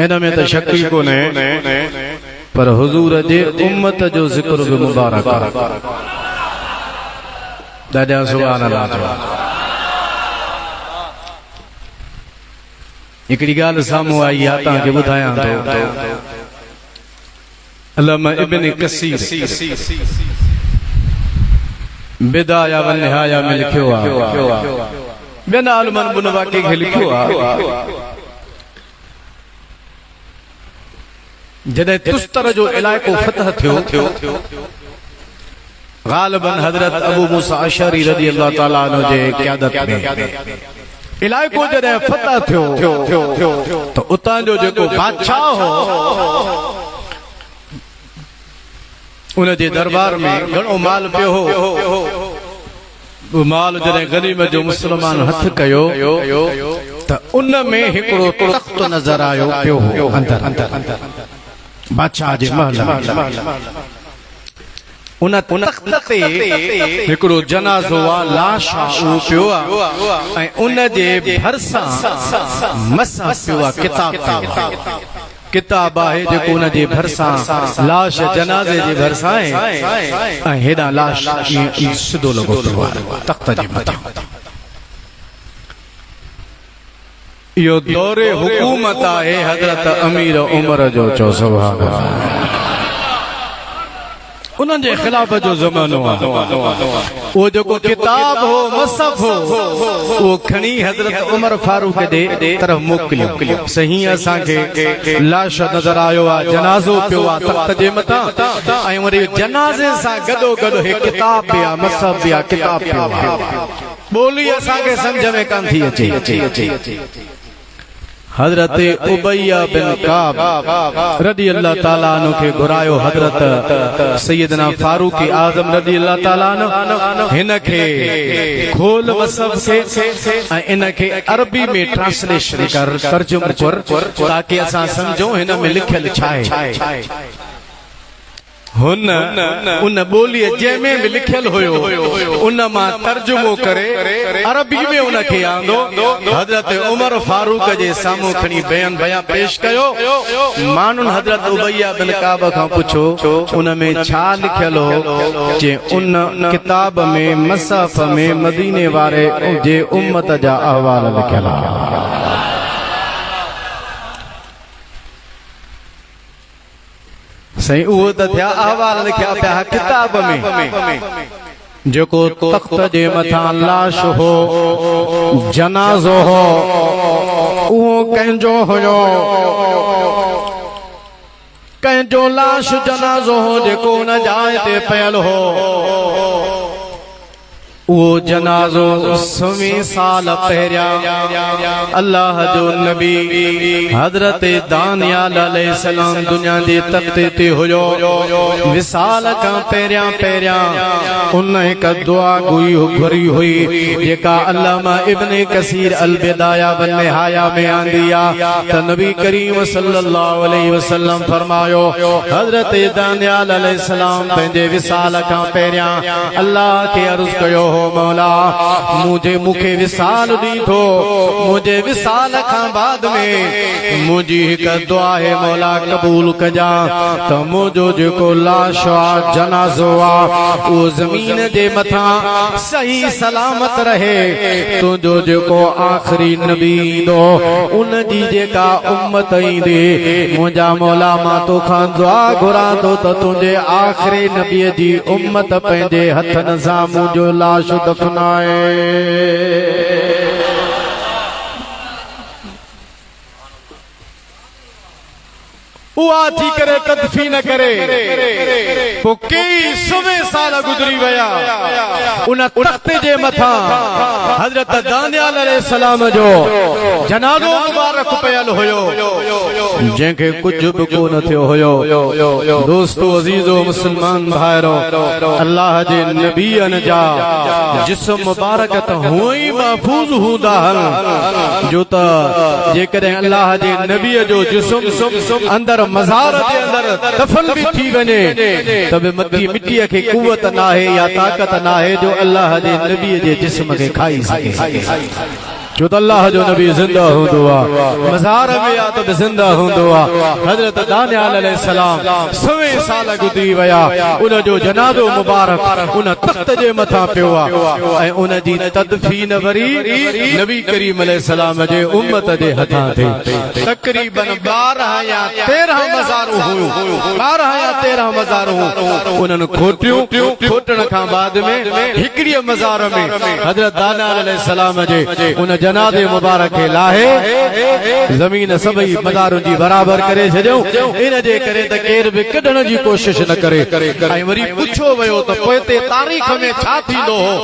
इनमें तो शक ही कोने पर हुजूर जे उम्मत जो जिक्र बि मुबारक दादा सुभान अल्लाह। हिकिड़ी ॻाल्हि साम्हूं आई आहे तव्हांखे ॿुधायां थो। अल्लामा इब्न कसीर बिदाया व निहाया में लिखियो आहे, ॿियनि आलिमनि बुन वाक़े खे लिखियो आहे, जॾहिं तुस्तर जो इलाइक़ो फतह थियो ग़ालिबन हज़रत अबू मूसा अशरी रज़ी अल्लाह ताला अन्हु जे क़यादत में इलाइक़ो जॾहिं फतह थियो तो उतां जो जेको बादशाह हो उन जे दरबार में घणो माल पियो हो। माल जॾहिं गनीमत जो मुस्लमान हथ कयो त उन में हिकिड़ो तख्त नज़र आयो पियो हो अंदर बादशाह जे महल में। उन तख्त ते हिकिड़ो जनाज़ो आहे, लाश आहे, उहो पियो आहे ऐं उन जे भरिसां मसां पियो आहे, किताब आहे जेको उन जे भरिसां लाश जनाज़े जे भरिसां आहे ऐं हेॾां लाश सिधो लॻो पियो आहे तख्त जे मथां। इहो दौरे हुकूमत आहे हज़रत अमीर उमर जो, चओ सुभान अल्लाह। उन्हनि जे ख़िलाफ़ जो ज़मानो आहे। उहो जेको किताब हो, मसहफ़ हो, उहो खणी हज़रत उमर फारूक जे तरफ़ मोकिलियो। सही असांखे लाश नज़र आयो आहे, जनाज़ो पियो आहे तख्त जे मथां ऐं वरी जनाज़े सां गॾो गॾु हे किताब बि आहे, मसहफ़ बि आहे, किताब पियो आहे। ॿोली असांखे सम्झ में कान थी अचे। हजरत उबैया बिन काब रज़ी अल्लाह ताला अन्हु खे घुरायो हजरत सैयदना फारूक आज़म रज़ी अल्लाह ताला अन्हु हिन खे खोल मसहफ़ खे ऐं इन खे अरबी में ट्रांसलेशन कर, तर्जुमो कर ताकि असां सम्झूं हिन में लिखियल छा आहे। हुन उन ॿोलीअ जंहिंमें बि लिखियल हुयो उन मां तर्जुमो करे अरबी में उन खे आंदो हज़रत उमर फारूक जे साम्हूं खणी बयान पेश कयो। माण्हुनि हज़रत उबैया बिन काब खां पुछो उन में छा लिखियल हो, जे उन किताब में मसहफ़ में मदीने वारे जे उम्मत जा अहवाल लिखियल आहे। सही उहो त थिया अहवाल लिखिया पिया किताब में। जेको तख्त जे मथां लाश हो, जनाज़ो हो, उहो कंहिंजो हुयो, कंहिंजो लाश जनाज़ो हो जेको उन जाइ ते पयल हो। वो जनाज़ो 100 साल पहिरियां अल्लाह जो नबी हज़रत दानियाल अलैहिस्सलाम दुनिया जे तख़्ते ते हुयो। विसाल खां पहिरियां उन हिक दुआ घुरी हुई जेका अल्लामा इब्न कसीर अल बिदाया व निहाया में आंदी आहे त नबी करीम सल्लल्लाहु अलैहि वसल्लम फरमायो हज़रत दानियाल अलैहिस्सलाम पंहिंजे विसाल खां पहिरियां अल्लाह खे अर्ज़ कयो, मौला मुझे विसाल दी थो, मुझे विसाल खां बाद में मुझी हिक दुआ है मौला कबूल कजा त मुझो जेको लाश आहे, जनाज़ो आहे, वो ज़मीन जे मथां सही सलामत रहे। तुंहिंजो जेको आख़िरी नबी ईंदो उन जी जेका उम्मत ईंदी, मुंहिंजा मौला मां तोखां दुआ घुरां थो त तुंहिंजे आख़िरी नबीअ जी उम्मत पंहिंजे हथनि सां मुंहिंजो लाश दफनाए। उहा थी करे तदफीन करे पोइ कई 100 साल गुज़री विया। उन तख्त जे मथां हज़रत दानियाल अलैहिस्सलाम जो जनाज़ो मुबारक पयल हुयो, जंहिंखे कुझु बि कोन थियो हुयो। दोस्तो अज़ीज़ो मुस्लमान भाइरो, अल्लाह जे नबीअनि जा जिस्म मुबारक त हूअं ई महफूज़ हूंदा जो त जेकॾहिं अल्लाह जे नबीअ जो जिस्म अंदर मज़ार जे अंदर दफन भी थी वने तबे मिट्टीअ खे कुवत नाहे या ताकत नाहे जो अल्लाह जे नबी जे जिस्म खे खाई सके। जो त अल्लाह जो नबी ज़िंदा हूंदो आहे मज़ार में या त ज़िंदा हूंदो आहे हज़रत दानियाल अलैहिस्सलाम 100 साल गुज़री विया उन जो जनाज़ो मुबारक उन तख़्त जे मथां पियो आहे ऐं उन जी तदफीन वरी नबी करीम अलैहिस्सलाम जे उम्मत जे हथां थी तक़रीबन 12 या 13 मज़ारूं हुयूं 12 या 13 मज़ारूं उन्हनि खोटण खां बाद में हिकड़ी मज़ार में हज़रत दानियाल अलैहिस्सलाम जे उन जनाज़े मुबारक खे लाहे ज़मीन सभई मज़ारुनि जी बराबर करे छॾियो इन जे करे त केर बि कढण जी कोशिश न करे ऐं वरी पुछो वियो त पोइ ते तारीख़ में छा थींदो हो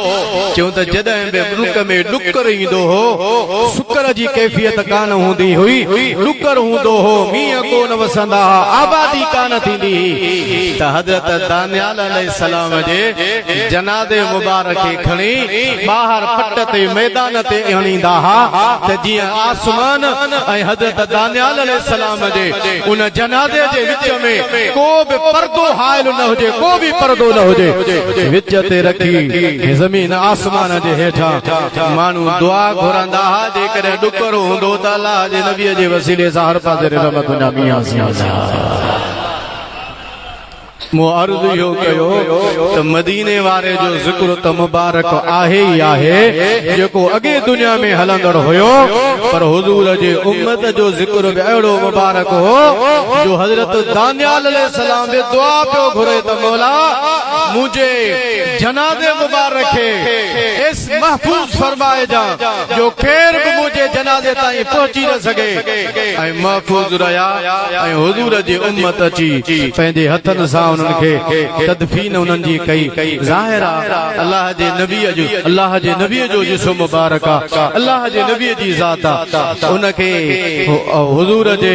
चयूं त जॾहिं बि मुल्क में ॾुकर ईंदो हो शुकर जी कैफ़ियत कान हूंदी हुई ॾुकर हूंदो हो मींहं कोन वसंदा आबादी कान थींदी त हज़रत दानियाल अलैहिस्सलाम जे जनाज़े मुबारक खे खणी ॿाहिरि पट ते मैदान ते आणींदा त जीअं आसमान ऐं हज़रत दानियाल अलैहिस्सलाम जे उन जनाज़े जे विच में को बि पर्दो हायल न हुजे को बि पर्दो न हुजे विच ते रखी ज़मीन आसमान जे हेठां माण्हू दुआ घुरंदा हा जेकॾहिं ॾुकर हूंदो त अल्लाह जे नबीअ जे वसीले सां हर पासे रहमत वञा मियां मो अर्ज़ इहो कयो त मदीने वारे जो ज़िक्र त मुबारक आहे ई आहे जेको अॻे दुनिया में हलंदड़ हुयो पर हुज़ूर जे उम्मत जो ज़िक्र बि अहिड़ो मुबारक हो जो हज़रत दानियाल अलैहिस्सलाम बि दुआ पियो घुरे त मौला मुझे जनाज़े मुबारक खे इस महफूज़ फरमाए जा जो केर बि मुझे जनाज़े ताईं पहुची न सघे ऐं महफूज़ रहिया ऐं हुज़ूर जी उम्मत अची पंहिंजे हथनि सां उन्हनि खे तदफीन उन्हनि जी कई ज़ाहिर आहे अल्लाह जे नबीअ जो जिस्म मुबारक आहे अल्लाह जे नबीअ जी ज़ात आहे उनखे हुज़ूर जे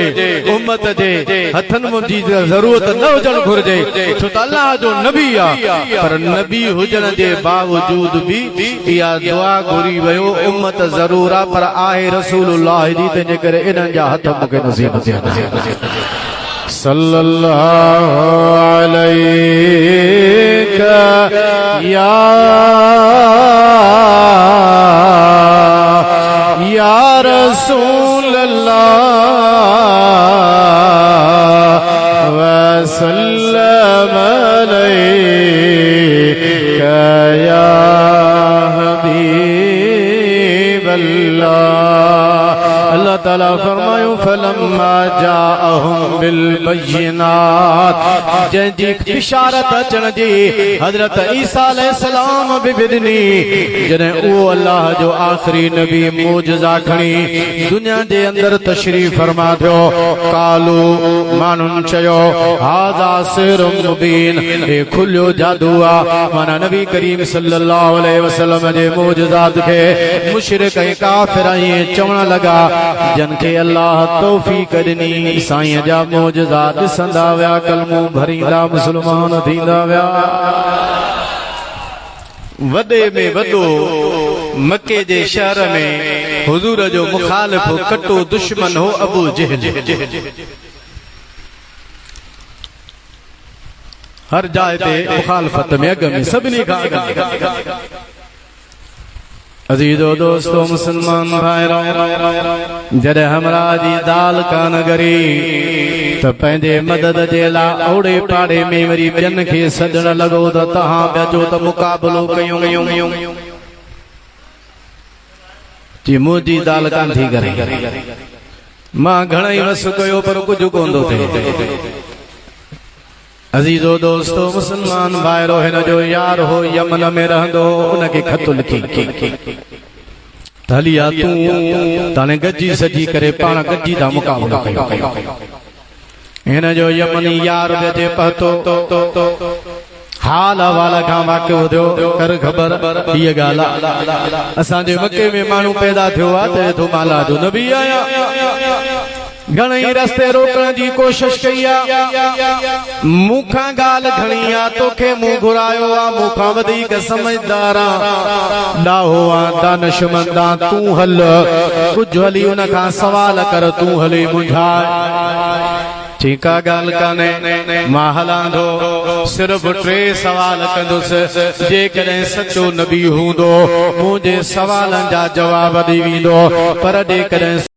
उम्मत जे हथनि जी ज़रूरत न हुजण घुर्जे छो त अल्लाह जो नबी आहे पर नबी हुजण जे बावजूद बि इहा दुआ घुरी वियो उम्मत ज़रूर आहे पर आहे रसूलुल्लाह जी तंहिंजे करे इन्हनि जा हथ मूंखे नसीब थियनि सल्लल्लाहु अलैका या रसूल अल्लाह व सल्लम अलैका या हबीब अल्लाह ताला फरमायो फलम्मा जाअहुम बिल बय्यिनात जंहिंजी बिशारत अचण जी हज़रत ईसा अलैहिस्सलाम बि ॿुधनी जॾहिं उहो अल्लाह जो आख़िरी नबी मोजज़ा खणी दुनिया जे अंदर तशरीफ़ फरमा थियो कालू माण्हुनि चयो हाज़ा सिहरुम मुबीन हे खुलियो जादू आहे माना नबी करीम सल्लल्लाहु अलैहि वसल्लम जे मोजज़ात खे मुशरिक ऐं काफ़िर ईअं चवण लॻा जन खे अल्लाह तौफ़ीक़ ॾिनी साईं जा मोजज़ात ॾिसंदा विया कलमो भरींदा मुस्लमान थींदा विया वॾे में वॾो मके जे शहर में हुज़ूर जो मुखालिफ़ कटो दुश्मन हो अबू जहल हर जाइ ते मुखालिफ़त में अॻ में सभिनी खां अज़ीज़ो दोस्तो मुसलमान भाइरो जॾहिं हमरा जी दाल कान गरी त पंहिंजे मदद जे लाइ ओड़े पाड़े में वरी ॿियनि खे सॾण लॻो त तव्हां ॿियो त मुक़ाबिलो कयूं जी मुंहिंजी दाल कान थी करे मां घणेई वस कयो पर कुझु कोन थो थिए अज़ीज़ो दोस्तो मुसलमान भाइरो हिन जो यार हो यमन में रहंदो उनखे ख़त लिखी हलिया तूं ताने गजी सजी करे पाण गजी दा मुक़ाबिलो कयो हिन जो यमनी यार जे पतो हाल हवाला खां वाक़ियो थियो कर ख़बर हीअ ॻाल्हि आहे असांजे मके में माण्हू पैदा थियो आहे त थो माला जो नबी आया घणेई रस्ते रोकण जी कोशिश कई आहे मूंखां ॻाल्हि खणी आहे तोखे मूं घुरायो आहे मूंखां वधीक समझदार ॾाहो आहे दानिशमंद आहे तूं हल कुझु हली उन खां सवाल कर तूं हली मुंझाए ठीकु आहे ॻाल्हि कान्हे मां हलां थो सिर्फ़ 3 सवाल कंदुसि जेकॾहिं सचो नबी हूंदो मुंहिंजे सवालनि जा जवाब ॾेई वेंदो पर जेकॾहिं